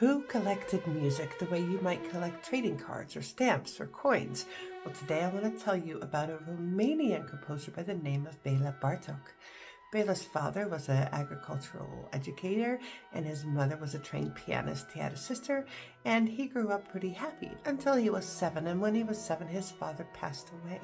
Who collected music the way you might collect trading cards or stamps or coins? Well, today I want to tell you about a Romanian composer by the name of Bela Bartók. Bela's father was an agricultural educator and his mother was a trained pianist. He had a sister and he grew up pretty happy until he was 7. And when he was 7, his father passed away.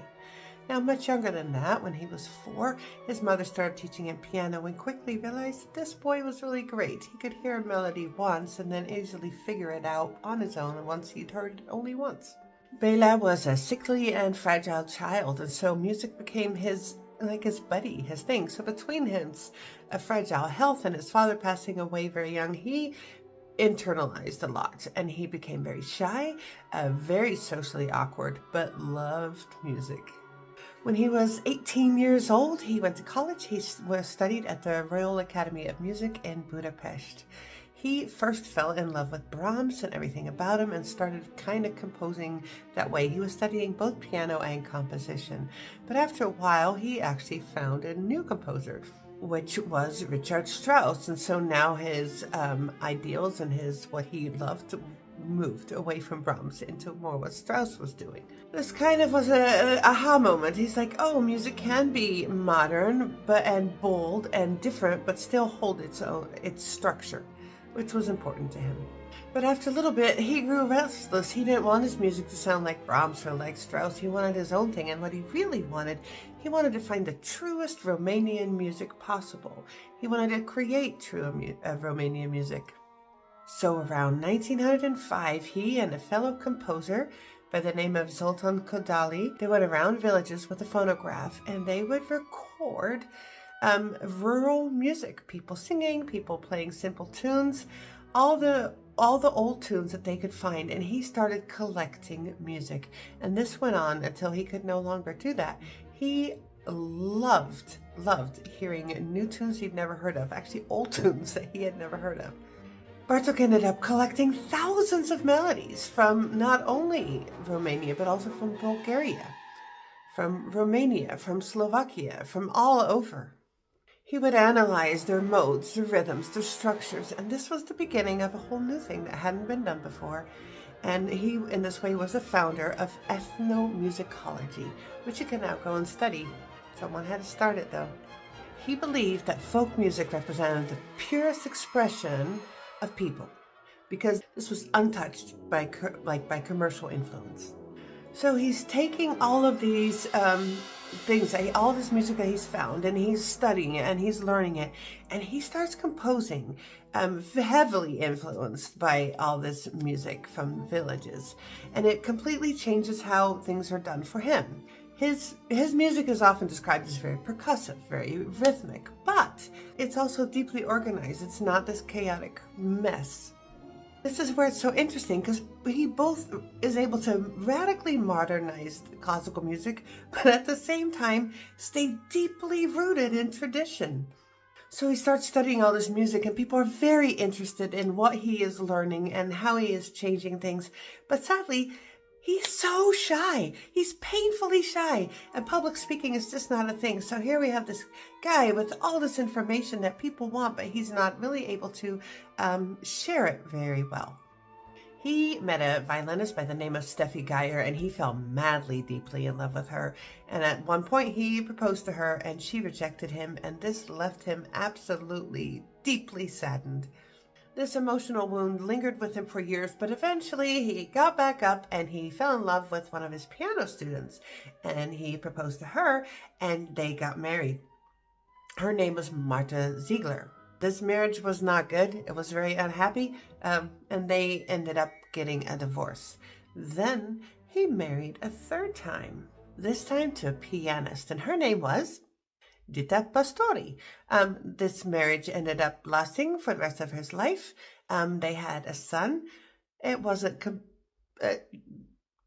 Now, much younger than that, when he was 4, his mother started teaching him piano and quickly realized that this boy was really great. He could hear a melody once and then easily figure it out on his own once he'd heard it only once. Bela was a sickly and fragile child, and so music became his buddy, his thing. So between his fragile health and his father passing away very young, he internalized a lot and he became very shy, very socially awkward, but loved music. When he was 18 years old, he went to college. He studied at the Royal Academy of Music in Budapest. He first fell in love with Brahms and everything about him and started kind of composing that way. He was studying both piano and composition. But after a while, he actually found a new composer, which was Richard Strauss. And so now his ideals and what he loved moved away from Brahms into more what Strauss was doing. This kind of was an aha moment. He's like, oh, music can be modern and bold and different, but still hold its structure, which was important to him. But after a little bit, he grew restless. He didn't want his music to sound like Brahms or like Strauss. He wanted his own thing, and what he really wanted, he wanted to find the truest Romanian music possible. He wanted to create true Romanian music. So around 1905, he and a fellow composer by the name of Zoltan Kodaly, they went around villages with a phonograph and they would record rural music, people singing, people playing simple tunes, all the old tunes that they could find. And he started collecting music. And this went on until he could no longer do that. He loved hearing new tunes he'd never heard of, actually old tunes that he had never heard of. Bartók ended up collecting thousands of melodies from not only Romania, but also from Bulgaria, from Romania, from Slovakia, from all over. He would analyze their modes, their rhythms, their structures, and this was the beginning of a whole new thing that hadn't been done before. And he, in this way, was the founder of ethnomusicology, which you can now go and study. Someone had to start it, though. He believed that folk music represented the purest expression of people, because this was untouched by commercial influence. So he's taking all of these things, all this music that he's found, and he's studying it and he's learning it, and he starts composing, heavily influenced by all this music from villages, and it completely changes how things are done for him. His music is often described as very percussive, very rhythmic, but it's also deeply organized. It's not this chaotic mess. This is where it's so interesting, because he both is able to radically modernize classical music, but at the same time stay deeply rooted in tradition. So he starts studying all this music, and people are very interested in what he is learning and how he is changing things. But sadly, he's so shy. He's painfully shy. And public speaking is just not a thing. So here we have this guy with all this information that people want, but he's not really able to share it very well. He met a violinist by the name of Steffi Geyer, and he fell madly, deeply in love with her. And at one point he proposed to her and she rejected him, and this left him absolutely, deeply saddened. This emotional wound lingered with him for years, but eventually he got back up and he fell in love with one of his piano students, and he proposed to her and they got married. Her name was Marta Ziegler. This marriage was not good. It was very unhappy, and they ended up getting a divorce. Then he married a third time, this time to a pianist, and her name was Dita Pastori. This marriage ended up lasting for the rest of his life. They had a son. It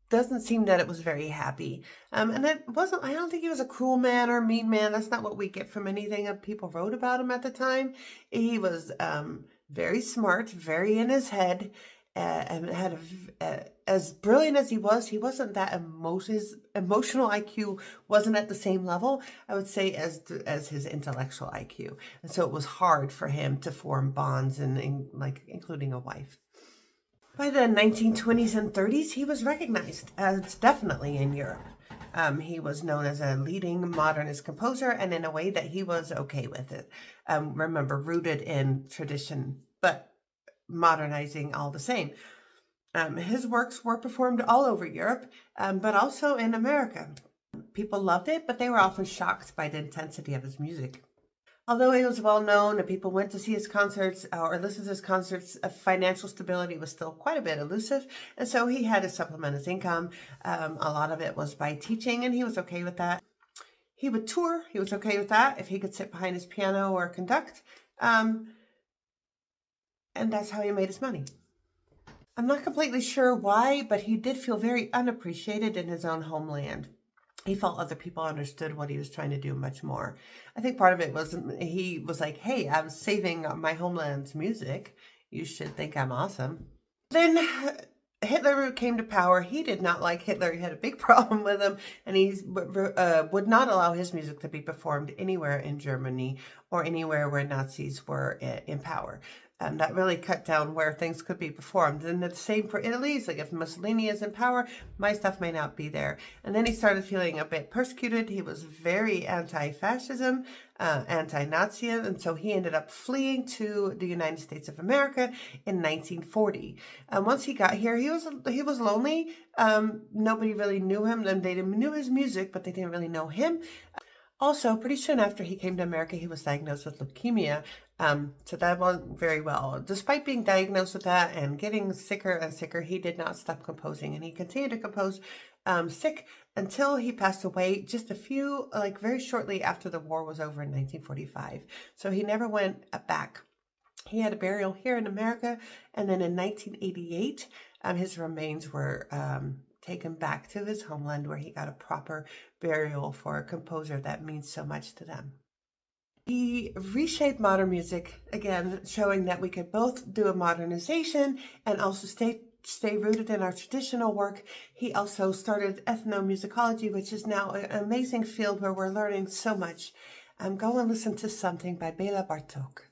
doesn't seem that it was very happy. And it wasn't, I don't think he was a cruel man or mean man. That's not what we get from anything that people wrote about him at the time. He was very smart, very in his head, and had as brilliant as he wasn't that his emotional IQ wasn't at the same level, I would say, as his intellectual IQ. And so it was hard for him to form bonds and like including a wife. By the 1920s and 30s, he was recognized as definitely in Europe. He was known as a leading modernist composer, and in a way that he was okay with it. Remember, rooted in tradition, but modernizing all the same. His works were performed all over Europe, but also in America. People loved it, but they were often shocked by the intensity of his music. Although he was well known and people went to see his concerts or listen to his concerts, financial stability was still quite a bit elusive. And so he had to supplement his income. A lot of it was by teaching, and he was okay with that. He would tour. He was okay with that if he could sit behind his piano or conduct. And that's how he made his money. I'm not completely sure why, but he did feel very unappreciated in his own homeland. He felt other people understood what he was trying to do much more. I think part of it was he was like, hey, I'm saving my homeland's music. You should think I'm awesome. Then Hitler came to power. He did not like Hitler. He had a big problem with him, and he would not allow his music to be performed anywhere in Germany or anywhere where Nazis were in power. That really cut down where things could be performed. And the same for Italy. It's like if Mussolini is in power, my stuff may not be there. And then he started feeling a bit persecuted. He was very anti-fascism, anti-Nazism, and so he ended up fleeing to the United States of America in 1940. Once he got here, he was lonely. Nobody really knew him, and they knew his music, but they didn't really know him. Also, pretty soon after he came to America, he was diagnosed with leukemia. So that went very well. Despite being diagnosed with that and getting sicker and sicker, he did not stop composing, and he continued to compose sick until he passed away just very shortly after the war was over in 1945. So he never went back. He had a burial here in America, and then in 1988, his remains were taken back to his homeland, where he got a proper burial for a composer that means so much to them. He reshaped modern music, again, showing that we could both do a modernization and also stay rooted in our traditional work. He also started ethnomusicology, which is now an amazing field where we're learning so much. Go and listen to something by Béla Bartók.